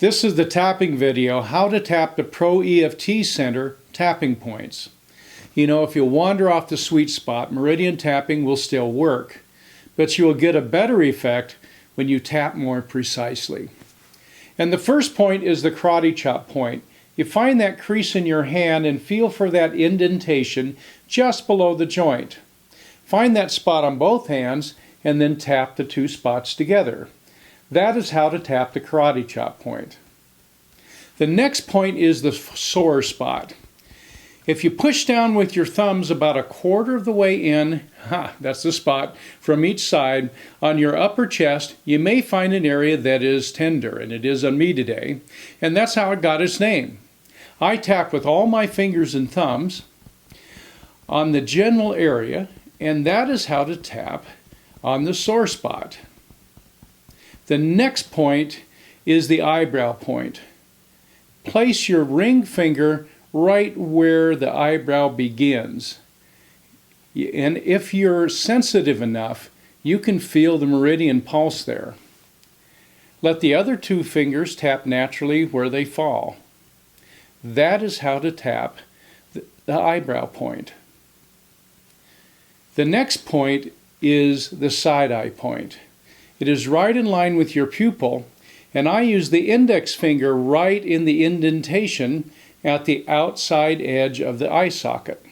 This is the tapping video, how to tap the Pro EFT Center tapping points. You know, if you wander off the sweet spot, meridian tapping will still work, but you will get a better effect when you tap more precisely. And the first point is the karate chop point. You find that crease in your hand and feel for that indentation just below the joint. Find that spot on both hands and then tap the two spots together. That is how to tap the karate chop point. The next point is the sore spot. If you push down with your thumbs about a quarter of the way in, that's the spot, from each side, on your upper chest, you may find an area that is tender, and it is on me today, and that's how it got its name. I tap with all my fingers and thumbs on the general area, and that is how to tap on the sore spot. The next point is the eyebrow point. Place your ring finger right where the eyebrow begins. And if you're sensitive enough, you can feel the meridian pulse there. Let the other two fingers tap naturally where they fall. That is how to tap the eyebrow point. The next point is the side eye point. It is right in line with your pupil, and I use the index finger right in the indentation at the outside edge of the eye socket.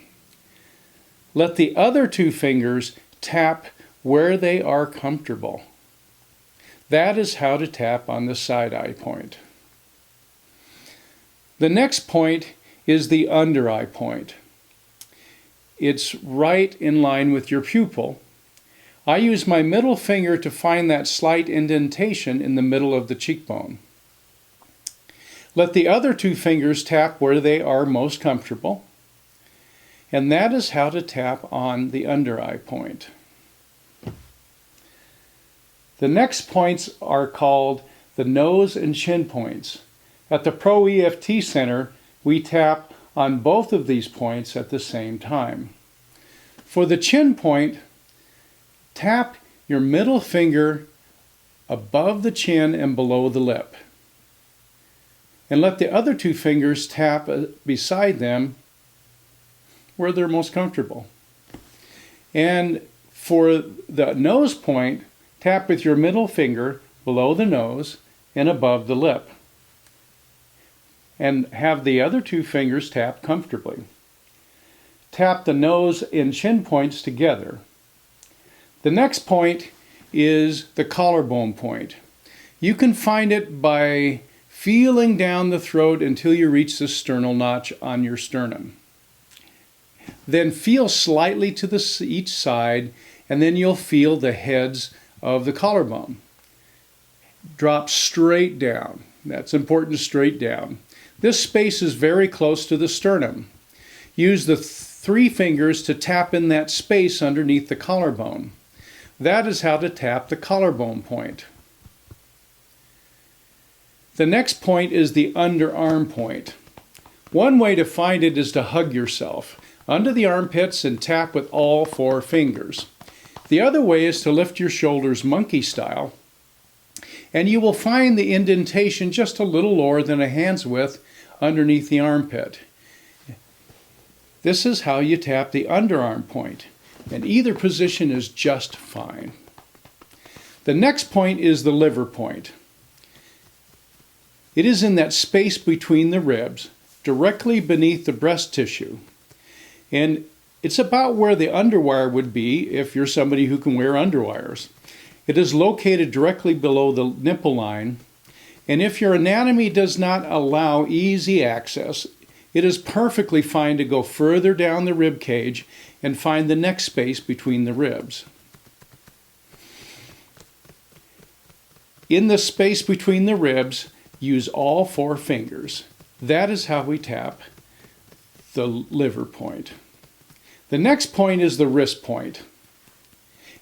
Let the other two fingers tap where they are comfortable. That is how to tap on the side eye point. The next point is the under eye point. It's right in line with your pupil. I use my middle finger to find that slight indentation in the middle of the cheekbone. Let the other two fingers tap where they are most comfortable, and that is how to tap on the under eye point. The next points are called the nose and chin points. At the Pro EFT Center, we tap on both of these points at the same time. For the chin point, tap your middle finger above the chin and below the lip. And let the other two fingers tap beside them where they're most comfortable. And for the nose point, tap with your middle finger below the nose and above the lip. And have the other two fingers tap comfortably. Tap the nose and chin points together. The next point is the collarbone point. You can find it by feeling down the throat until you reach the sternal notch on your sternum. Then feel slightly to each side, and then you'll feel the heads of the collarbone. Drop straight down. That's important, straight down. This space is very close to the sternum. Use the three fingers to tap in that space underneath the collarbone. That is how to tap the collarbone point. The next point is the underarm point. One way to find it is to hug yourself under the armpits and tap with all four fingers. The other way is to lift your shoulders monkey style, and you will find the indentation just a little lower than a hand's width underneath the armpit. This is how you tap the underarm point, and either position is just fine. The next point is the liver point. It is in that space between the ribs, directly beneath the breast tissue. And it's about where the underwire would be if you're somebody who can wear underwires. It is located directly below the nipple line, and if your anatomy does not allow easy access, it is perfectly fine to go further down the rib cage and find the next space between the ribs. In the space between the ribs, use all four fingers. That is how we tap the liver point. The next point is the wrist point.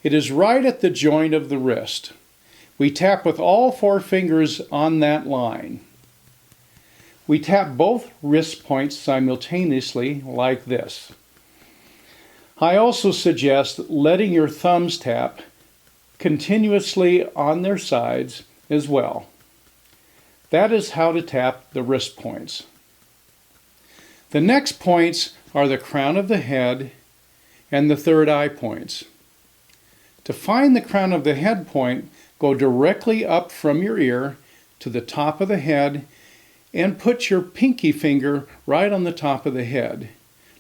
It is right at the joint of the wrist. We tap with all four fingers on that line. We tap both wrist points simultaneously like this. I also suggest letting your thumbs tap continuously on their sides as well. That is how to tap the wrist points. The next points are the crown of the head and the third eye points. To find the crown of the head point, go directly up from your ear to the top of the head and put your pinky finger right on the top of the head.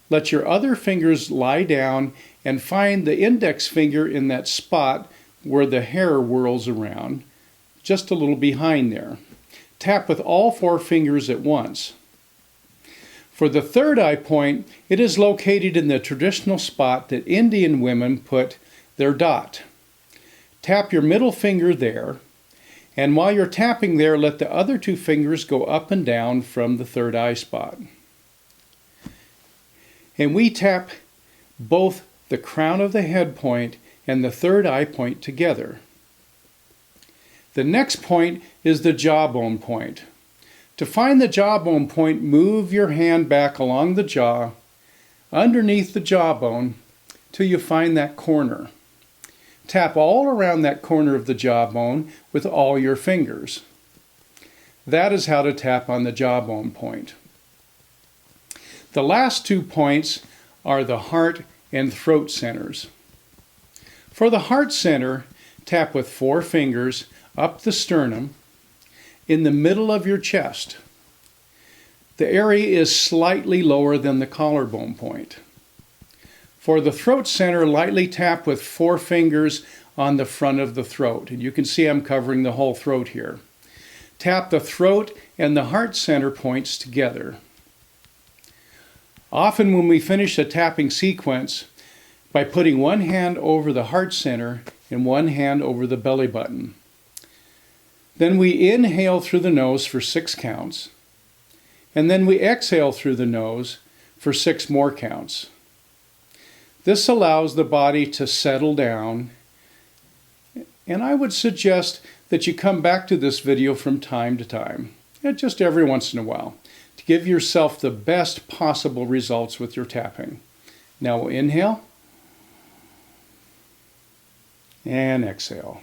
Let your other fingers lie down and find the index finger in that spot where the hair whirls around, just a little behind there. Tap with all 4 fingers at once. For the third eye point, it is located in the traditional spot that Indian women put their dot. Tap your middle finger there, and while you're tapping there, let the other 2 fingers go up and down from the third eye spot. And we tap both the crown of the head point and the third eye point together. The next point is the jawbone point. To find the jawbone point, move your hand back along the jaw, underneath the jawbone, till you find that corner. Tap all around that corner of the jawbone with all your fingers. That is how to tap on the jawbone point. The last 2 points are the heart and throat centers. For the heart center, tap with 4 fingers up the sternum in the middle of your chest. The area is slightly lower than the collarbone point. For the throat center, lightly tap with 4 fingers on the front of the throat. And you can see I'm covering the whole throat here. Tap the throat and the heart center points together. Often when we finish a tapping sequence, by putting one hand over the heart center and one hand over the belly button. Then we inhale through the nose for 6 counts, and then we exhale through the nose for 6 more counts. This allows the body to settle down, and I would suggest that you come back to this video from time to time, just every once in a while, to give yourself the best possible results with your tapping. Now we'll inhale and exhale.